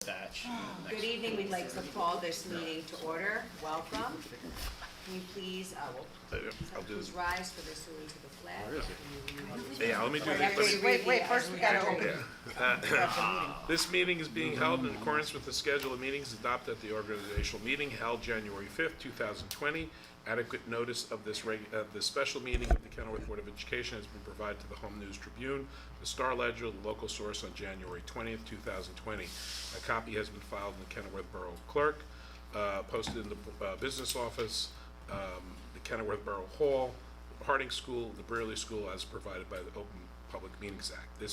batch. Good evening, we'd like to call this meeting to order. Welcome. Can you please, please rise for the salute to the flag. Yeah, let me do this. Wait, first we gotta open. This meeting is being held in accordance with the schedule of meetings adopted at the organizational meeting held January 5th, 2020. Adequate notice of this special meeting of the Kenilworth Board of Education has been provided to the Home News Tribune, the Star Ledger, the local source on January 20th, 2020. A copy has been filed in the Kenilworth Borough Clerk, posted in the business office, the Kenilworth Borough Hall, Harding School, the Brearley School, as provided by the Open Public Meetings Act. The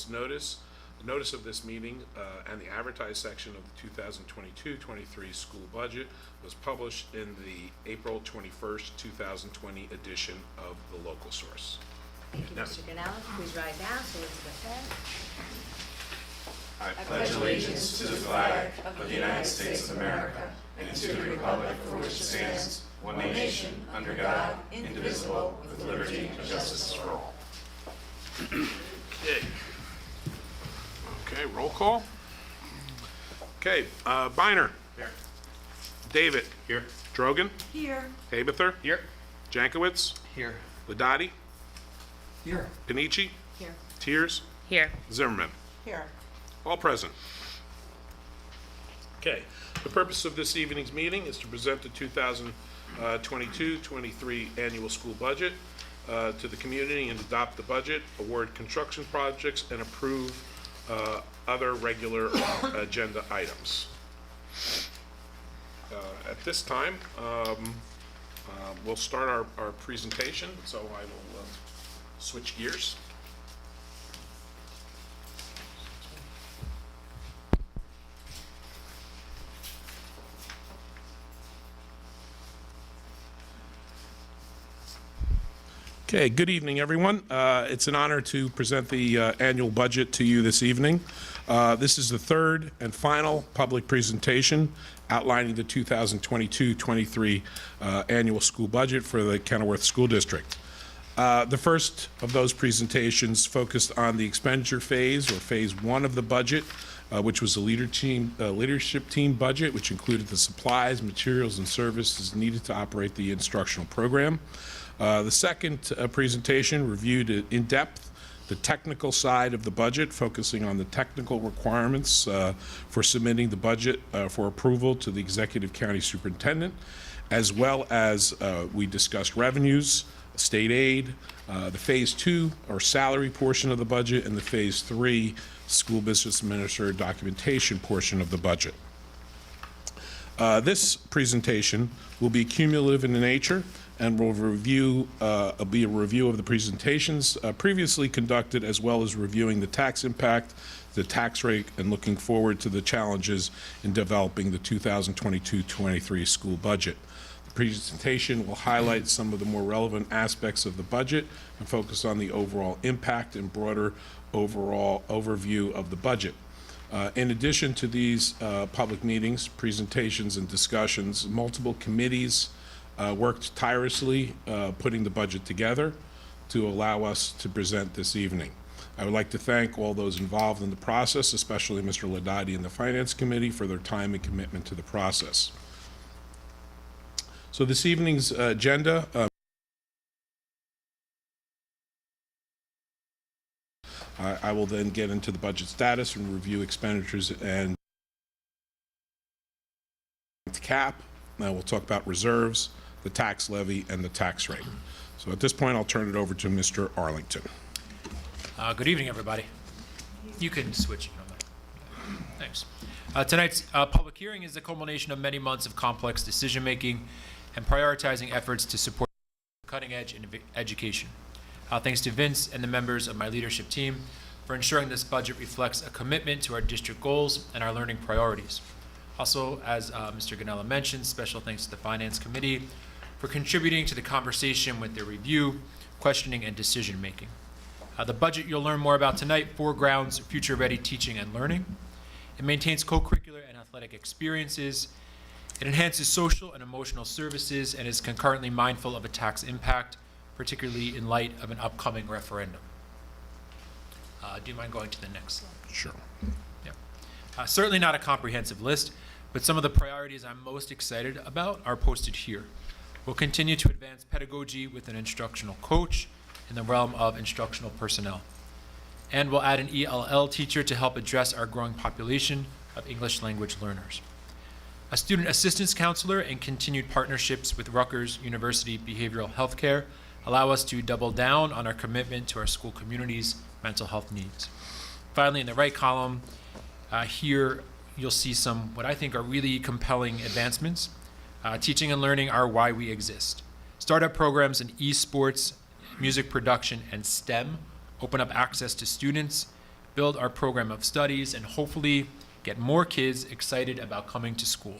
notice of this meeting and the advertised section of the 2022-23 school budget was published in the April 21st, 2020 edition of the local source. Thank you, Mr. Ganella. Please rise now, salute to the flag. I pledge allegiance to the flag of the United States of America and to the republic for which it stands, one nation, under God, indivisible, with liberty and justice for all. Okay, roll call. Okay, Biner. Here. David. Here. Drogan. Here. Haberther. Here. Jankowicz. Here. Ladati. Here. Panici. Here. Tiers. Here. Zimmerman. Here. All present. Okay, the purpose of this evening's meeting is to present the 2022-23 annual school budget to the community and adopt the budget, award construction projects, and approve other regular agenda items. At this time, we'll start our presentation, so I will switch gears. Okay, good evening, everyone. It's an honor to present the annual budget to you this evening. This is the third and final public presentation outlining the 2022-23 annual school budget for the Kenilworth School District. The first of those presentations focused on the expenditure phase, or phase one of the budget, which was the leadership team budget, which included the supplies, materials, and services needed to operate the instructional program. The second presentation reviewed in depth the technical side of the budget, focusing on the technical requirements for submitting the budget for approval to the Executive County Superintendent, as well as we discussed revenues, state aid, the phase two or salary portion of the budget, and the phase three school business administrator documentation portion of the budget. This presentation will be cumulative in nature and will be a review of the presentations previously conducted, as well as reviewing the tax impact, the tax rate, and looking forward to the challenges in developing the 2022-23 school budget. The presentation will highlight some of the more relevant aspects of the budget and focus on the overall impact and broader overall overview of the budget. In addition to these public meetings, presentations, and discussions, multiple committees worked tirelessly putting the budget together to allow us to present this evening. I would like to thank all those involved in the process, especially Mr. Ladati and the Finance Committee, for their time and commitment to the process. So this evening's agenda, I will then get into the budget status and review expenditures and cap. Now we'll talk about reserves, the tax levy, and the tax rate. So at this point, I'll turn it over to Mr. Arlington. Good evening, everybody. You can switch. Thanks. Tonight's public hearing is the culmination of many months of complex decision-making and prioritizing efforts to support cutting-edge education. Thanks to Vince and the members of my leadership team for ensuring this budget reflects a commitment to our district goals and our learning priorities. Also, as Mr. Ganella mentioned, special thanks to the Finance Committee for contributing to the conversation with their review, questioning, and decision-making. The budget you'll learn more about tonight foregrounds future-ready teaching and learning. It maintains co-curricular and athletic experiences. It enhances social and emotional services and is concurrently mindful of a tax impact, particularly in light of an upcoming referendum. Do you mind going to the next slide? Sure. Yeah. Certainly not a comprehensive list, but some of the priorities I'm most excited about are posted here. We'll continue to advance pedagogy with an instructional coach in the realm of instructional personnel. And we'll add an ELL teacher to help address our growing population of English language learners. A student assistance counselor and continued partnerships with Rutgers University Behavioral Healthcare allow us to double down on our commitment to our school community's mental health needs. Finally, in the right column, here you'll see some what I think are really compelling advancements. Teaching and learning are why we exist. Startup programs in esports, music production, and STEM open up access to students, build our program of studies, and hopefully get more kids excited about coming to school.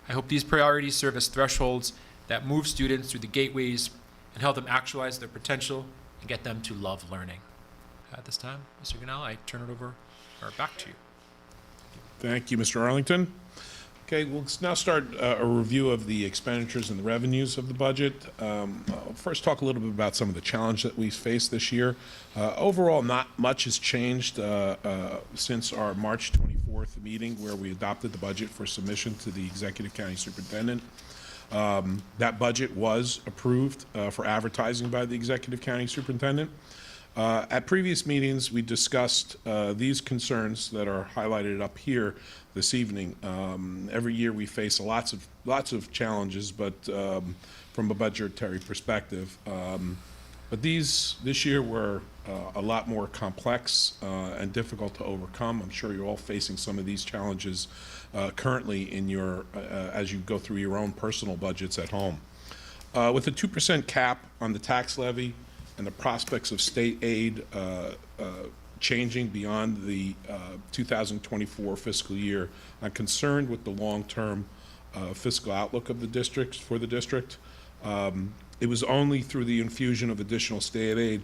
I hope these priorities serve as thresholds that move students through the gateways and help them actualize their potential and get them to love learning. At this time, Mr. Ganell, I turn it over, or back to you. Thank you, Mr. Arlington. Okay, we'll now start a review of the expenditures and the revenues of the budget. I'll first talk a little bit about some of the challenges that we faced this year. Overall, not much has changed since our March 24th meeting where we adopted the budget for submission to the Executive County Superintendent. That budget was approved for advertising by the Executive County Superintendent. At previous meetings, we discussed these concerns that are highlighted up here this evening. Every year we face lots of challenges, but from a budgetary perspective. But this year were a lot more complex and difficult to overcome. I'm sure you're all facing some of these challenges currently in your as you go through your own personal budgets at home. With a 2% cap on the tax levy, and the prospects of state aid changing beyond the 2024 fiscal year, I'm concerned with the long-term fiscal outlook of the district, for the district. It was only through the infusion of additional state aid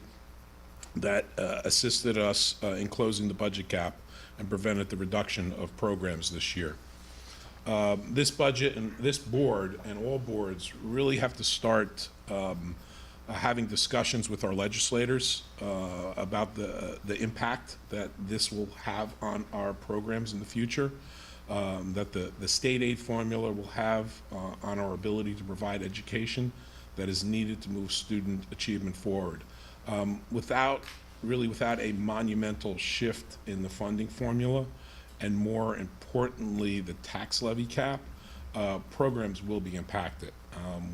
that assisted us in closing the budget gap and prevented the reduction of programs this year. This budget and this board and all boards really have to start having discussions with our legislators about the impact that this will have on our programs in the future, that the state aid formula will have on our ability to provide education that is needed to move student achievement forward. Without a monumental shift in the funding formula, and more importantly, the tax levy cap, programs will be impacted.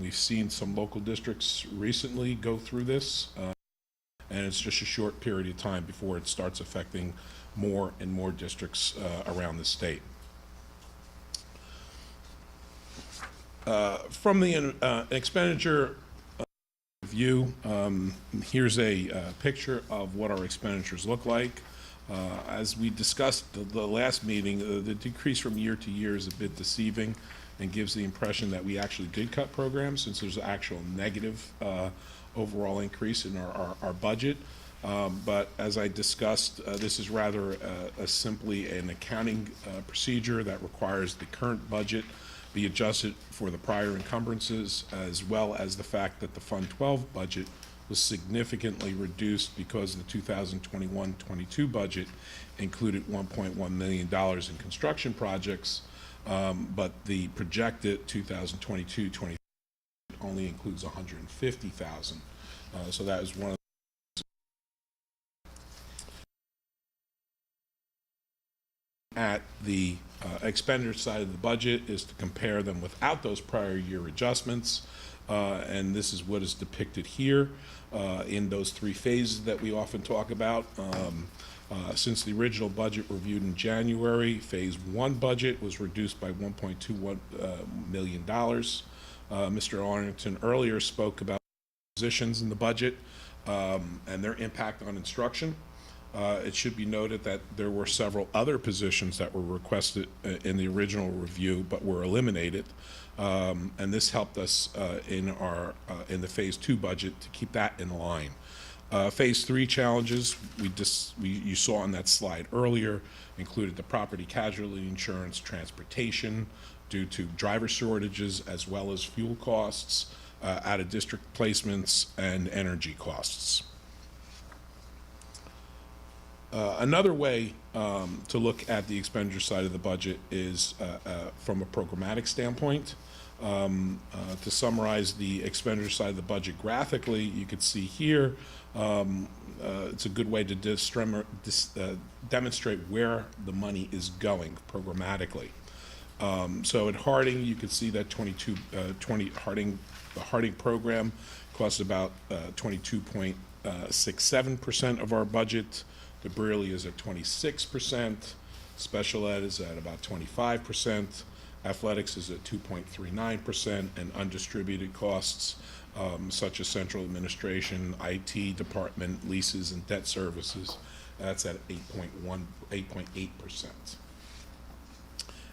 We've seen some local districts recently go through this, and it's just a short period of time before it starts affecting more and more districts around the state. From the expenditure view, here's a picture of what our expenditures look like. As we discussed the last meeting, the decrease from year to year is a bit deceiving and gives the impression that we actually did cut programs, since there's an actual negative overall increase in our budget. But as I discussed, this is rather simply an accounting procedure that requires the current budget be adjusted for the prior encumbrances, as well as the fact that the Fund 12 budget was significantly reduced because the 2021-22 budget included $1.1 million in construction projects, but the projected 2022-23 only includes $150,000. So that is one of at the expenditure side of the budget is to compare them without those prior year adjustments, and this is what is depicted here in those three phases that we often talk about. Since the original budget reviewed in January, Phase 1 budget was reduced by $1.21 million. Mr. Arlington earlier spoke about positions in the budget and their impact on instruction. It should be noted that there were several other positions that were requested in the original review but were eliminated, and this helped us in the Phase 2 budget to keep that in line. Phase 3 challenges you saw on that slide earlier included the property casualty insurance, transportation due to driver shortages, as well as fuel costs, out-of-district placements, and energy costs. Another way to look at the expenditure side of the budget is from a programmatic standpoint. To summarize the expenditure side of the budget graphically, you can see here, it's a good way to demonstrate where the money is going programmatically. So at Harding, you can see that the Harding program costs about 22.67% of our budget. The Brearley is at 26%. Special ed is at about 25%. Athletics is at 2.39%, and undistributed costs such as central administration, IT department, leases, and debt services, that's at 8.8%.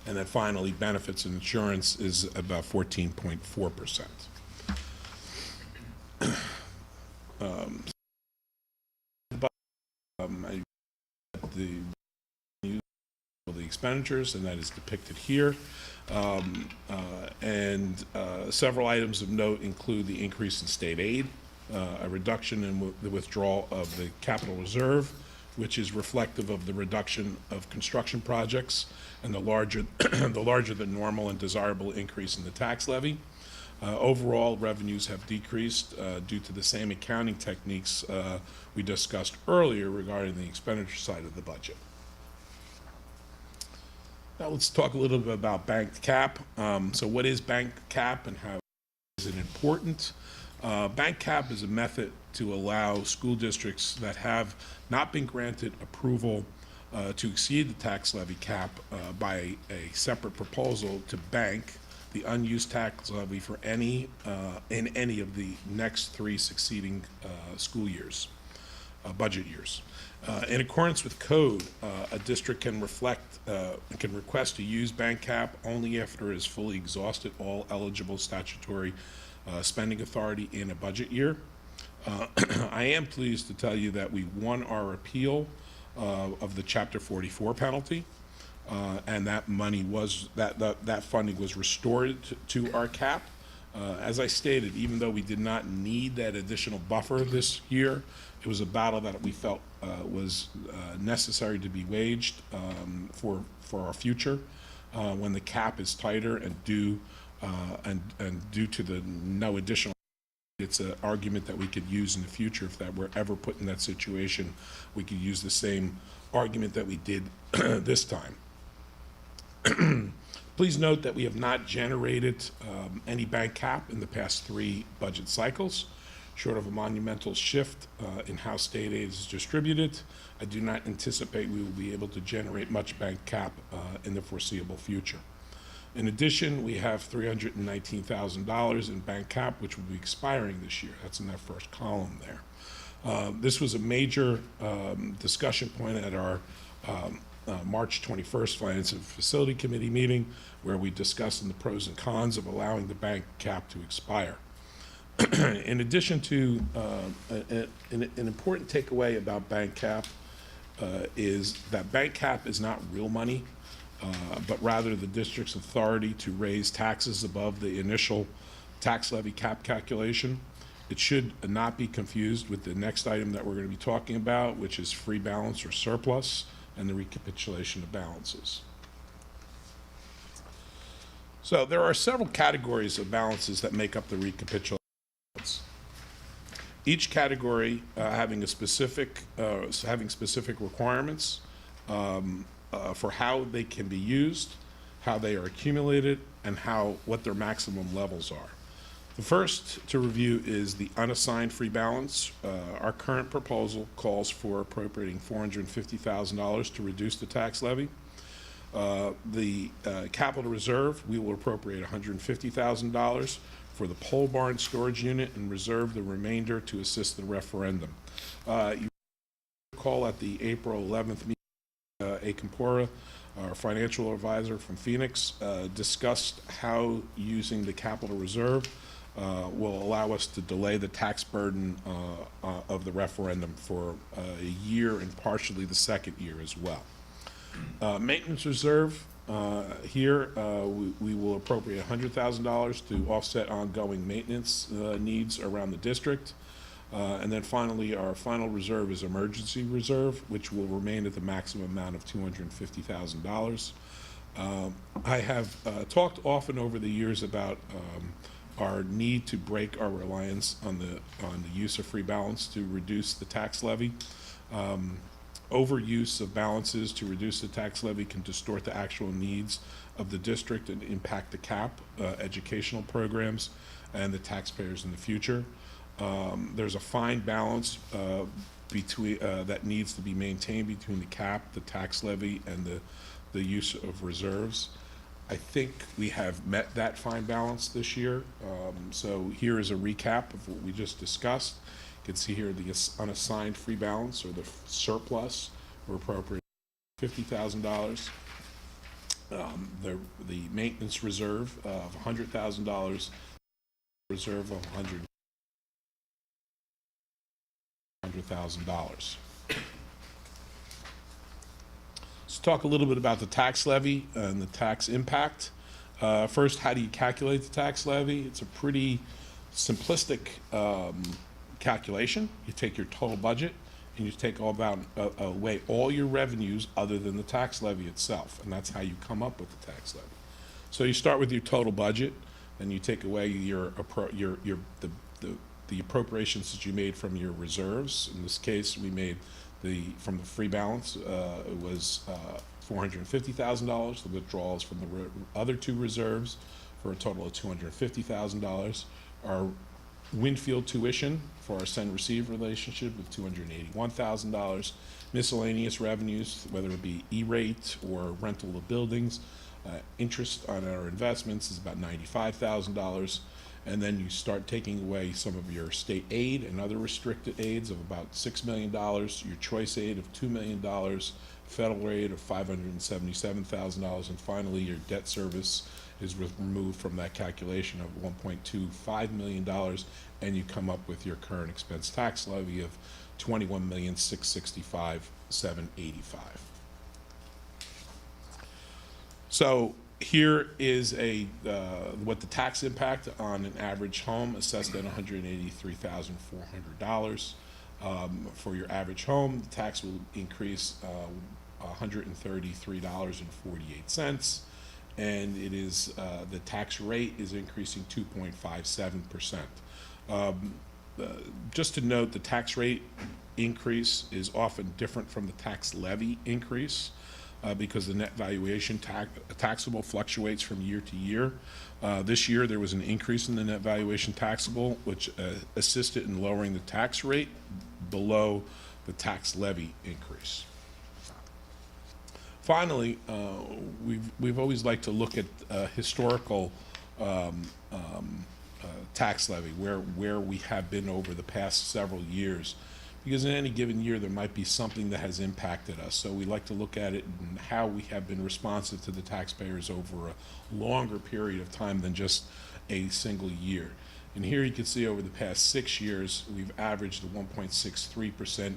And then finally, benefits and insurance is about 14.4%. The expenditures, and that is depicted here. Several items of note include the increase in state aid, a reduction in the withdrawal of the capital reserve, which is reflective of the reduction of construction projects, and the larger than normal and desirable increase in the tax levy. Overall, revenues have decreased due to the same accounting techniques we discussed earlier regarding the expenditure side of the budget. Now let's talk a little bit about bank cap. So what is bank cap and how is it important? Bank cap is a method to allow school districts that have not been granted approval to exceed the tax levy cap by a separate proposal to bank the unused tax levy for in any of the next 3 succeeding school years, budget years. In accordance with code, a district can request to use bank cap only after it has fully exhausted all eligible statutory spending authority in a budget year. I am pleased to tell you that we won our appeal of the Chapter 44 penalty, and that money was that funding was restored to our cap. As I stated, even though we did not need that additional buffer this year, it was a battle that we felt was necessary to be waged for our future when the cap is tighter and due to the no additional. It's an argument that we could use in the future if that were ever put in that situation. We could use the same argument that we did this time. Please note that we have not generated any bank cap in the past 3 budget cycles. Short of a monumental shift in how state aid is distributed, I do not anticipate we will be able to generate much bank cap in the foreseeable future. In addition, we have $319,000 in bank cap, which will be expiring this year. That's in that first column there. This was a major discussion point at our March 21st Finance and Facility Committee meeting, where we discussed the pros and cons of allowing the bank cap to expire. In addition to an important takeaway about bank cap is that bank cap is not real money, but rather the district's authority to raise taxes above the initial tax levy cap calculation. It should not be confused with the next item that we're going to be talking about, which is free balance or surplus, and the recapitulation of balances. So there are several categories of balances that make up the recapitulation. Each category having specific requirements for how they can be used, how they are accumulated, and what their maximum levels are. The first to review is the unassigned free balance. Our current proposal calls for appropriating $450,000 to reduce the tax levy. The capital reserve, we will appropriate $150,000 for the pole barn storage unit and reserve the remainder to assist the referendum. You recall at the April 11th meeting, A. Campora, our financial advisor from Phoenix, discussed how using the capital reserve will allow us to delay the tax burden of the referendum for a year and partially the second year as well. Maintenance reserve, here we will appropriate $100,000 to offset ongoing maintenance needs around the district. And then finally, our final reserve is emergency reserve, which will remain at the maximum amount of $250,000. I have talked often over the years about our need to break our reliance on the use of free balance to reduce the tax levy. Overuse of balances to reduce the tax levy can distort the actual needs of the district and impact the cap, educational programs, and the taxpayers in the future. There's a fine balance between that needs to be maintained between the cap, the tax levy, and the use of reserves. I think we have met that fine balance this year. So here is a recap of what we just discussed. You can see here the unassigned free balance, or the surplus, or appropriate $50,000. The maintenance reserve of $100,000, reserve of $100,000. Let's talk a little bit about the tax levy and the tax impact. First, how do you calculate the tax levy? It's a pretty simplistic calculation. You take your total budget and you take away all your revenues other than the tax levy itself, and that's how you come up with the tax levy. So you start with your total budget, and you take away the appropriations that you made from your reserves. In this case, we made from the free balance, it was $450,000. The withdrawals from the other two reserves for a total of $250,000. Our Winfield tuition for our send-receive relationship with $281,000. Miscellaneous revenues, whether it be E-rate or rental of buildings. Interest on our investments is about $95,000. And then you start taking away some of your state aid and other restricted aids of about $6 million, your choice aid of $2 million, federal aid of $577,000, and finally your debt service is removed from that calculation of $1.25 million, and you come up with your current expense tax levy of $21,665,785. So here is what the tax impact on an average home assessed at $183,400. For your average home, the tax will increase $133.48, and it is the tax rate is increasing 2.57%. Just to note, the tax rate increase is often different from the tax levy increase. Because the net valuation taxable fluctuates from year to year. This year there was an increase in the net valuation taxable, which assisted in lowering the tax rate below the tax levy increase. Finally, we've always liked to look at historical tax levy, where we have been over the past several years. Because in any given year, there might be something that has impacted us. So we like to look at it and how we have been responsive to the taxpayers over a longer period of time than just a single year. And here you can see over the past 6 years, we've averaged a 1.63%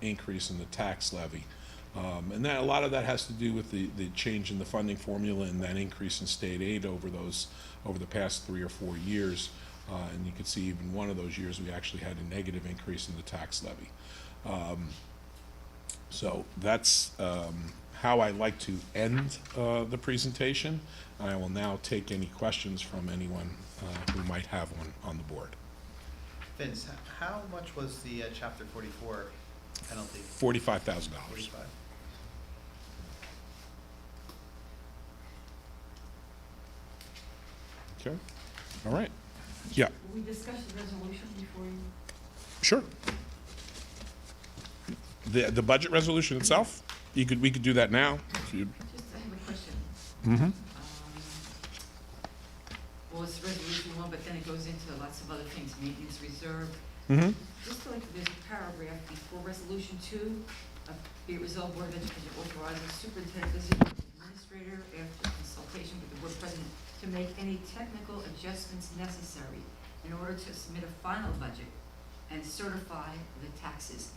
increase in the tax levy. And that, a lot of that has to do with the change in the funding formula and that increase in state aid over the past 3 or 4 years. And you can see even one of those years we actually had a negative increase in the tax levy. So that's how I like to end the presentation. I will now take any questions from anyone who might have one on the board. Vince, how much was the Chapter 44 penalty? $45,000. 45. Okay. All right. Yeah. Will we discuss the resolution before you? Sure. The budget resolution itself, we could do that now. If you, Just, I have a question. mm-hmm. Well, it's resolution one, but then it goes into lots of other things, maintenance reserve. Mm-hmm. Just like there's a paragraph before resolution two, be it resolved, Board of Education authorizes superintendent designate administrator after consultation with the board president to make any technical adjustments necessary in order to submit a final budget and certify the taxes.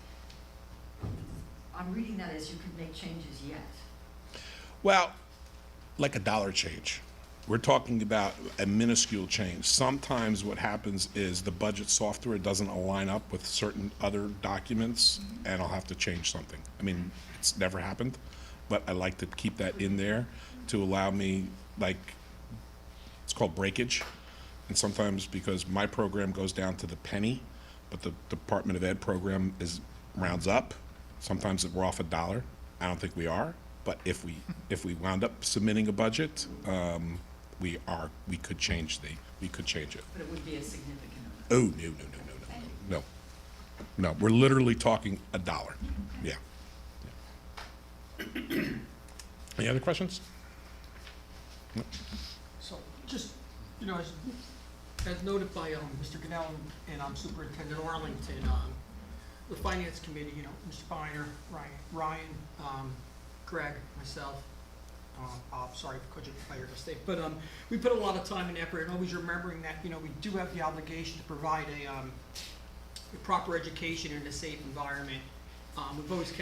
I'm reading that as you could make changes yet. Well, like a dollar change. we're talking about a minuscule change. Sometimes what happens is the budget software doesn't align up with certain other documents, and I'll have to change something. I mean, it's never happened, but I like to keep that in there to allow me, like, it's called breakage. And sometimes because my program goes down to the penny, but the Department of Ed program rounds up, sometimes we're off $1. I don't think we are, but if we wound up submitting a budget, we could change it. But it would be a significant amount. Oh, no. No, we're literally talking $1. Yeah. Any other questions? So, just, as noted by Mr. Ganell and Superintendent Arlington, the Finance Committee, Mr. Biner, Ryan, Greg, myself, Bob, sorry for cutting your mistake, but we put a lot of time and effort, and always remembering that, we do have the obligation to provide a proper education in a safe environment. We've always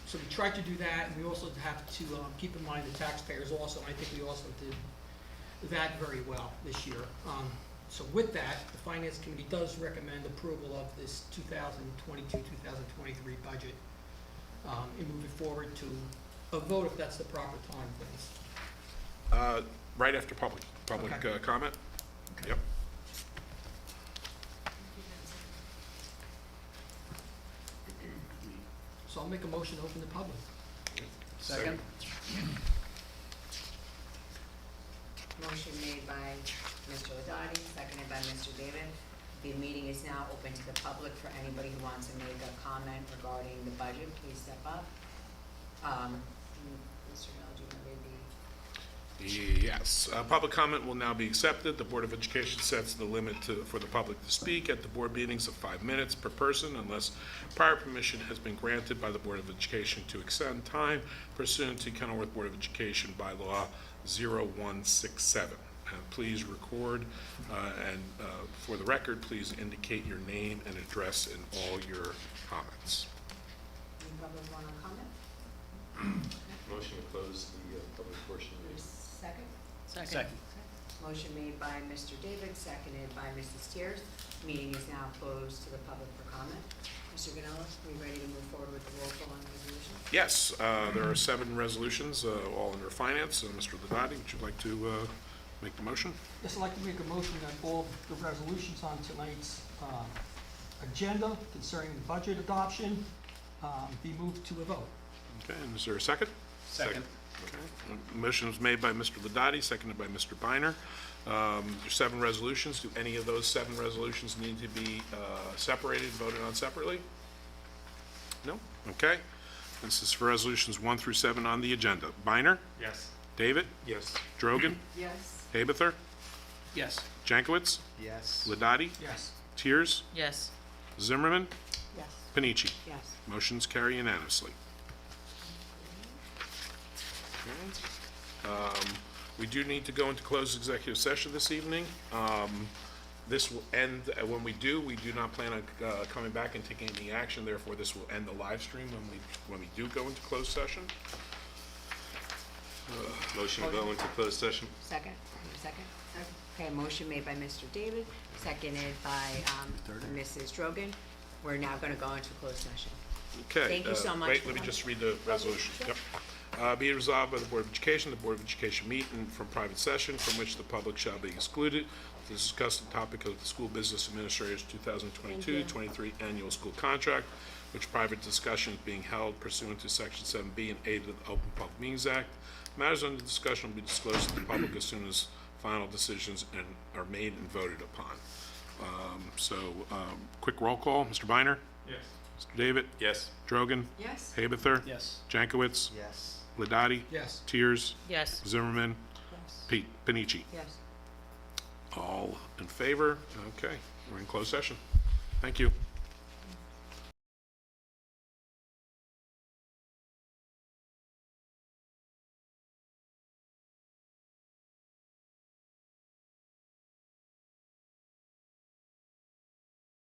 so we tried to do that, and we also have to keep in mind the taxpayers also, and I think we also did that very well this year. So with that, the Finance Committee does recommend approval of this 2022-2023 budget, and moving forward to a vote if that's the proper time, please. Right after public Okay. comment? Okay. Yep. So I'll make a motion to open the public. Second? Motion made by Mr. Ladati, seconded by Mr. David. The meeting is now open to the public. For anybody who wants to make a comment regarding the budget, please step up. Mr. Mel, do you want to read the? Yes. Public comment will now be accepted. The Board of Education sets the limit for the public to speak at the board meetings of 5 minutes per person unless prior permission has been granted by the Board of Education to extend time pursuant to Kenilworth Board of Education bylaw 0167. Please record, and for the record, please indicate your name and address in all your comments. Any public want to comment? Motion to close the public portion. Second? Second. Motion made by Mr. David, seconded by Mrs. Steers. Meeting is now closed to the public for comment. Mr. Ganella, are we ready to move forward with the roll call on the resolution? Yes, there are 7 resolutions, all under finance. Mr. Ladati, would you like to make the motion? Yes, I'd like to make a motion that all the resolutions on tonight's agenda concerning the budget adoption be moved to a vote. Okay, and is there a second? Second. Okay. Motion was made by Mr. Ladati, seconded by Mr. Biner. There's 7 resolutions. Do any of those 7 resolutions need to be separated, voted on separately? No? Okay. This is for resolutions 1 through 7 on the agenda. Biner? Yes. David? Yes. Drogan? Yes. Haberther? Yes. Jankowitz? Yes. Ladati? Yes. Tiers? Yes. Zimmerman? Yes. Panici? Yes. Motions carry unanimously. We do need to go into closed executive session this evening. This will end, when we do not plan on coming back and taking any action, therefore this will end the live stream when we do go into closed session. Motion to go into closed session. Second? Second? Okay, motion made by Mr. David, seconded by Mrs. Drogan. We're now going to go into closed session. Okay. Thank you so much Wait, for let me coming. just read the resolution. Yep. Be it resolved by the Board of Education, the Board of Education meet from private session from which the public shall be excluded to discuss the topic of the School Business Administrator's 2022-23 annual school contract, which private discussion is being held pursuant to Section 7B and 8 of the Open Public Meetings Act. Matters under discussion will be disclosed to the public as soon as final decisions are made and voted upon. Quick roll call. Mr. Biner? Yes. Mr. David? Yes. Drogan? Yes? Haberther? Yes. Jankowitz? Yes. Ladati? Yes. Tiers? Yes. Zimmerman? Yes. Panici? Yes. All in favor? Okay, we're in closed session. Thank you.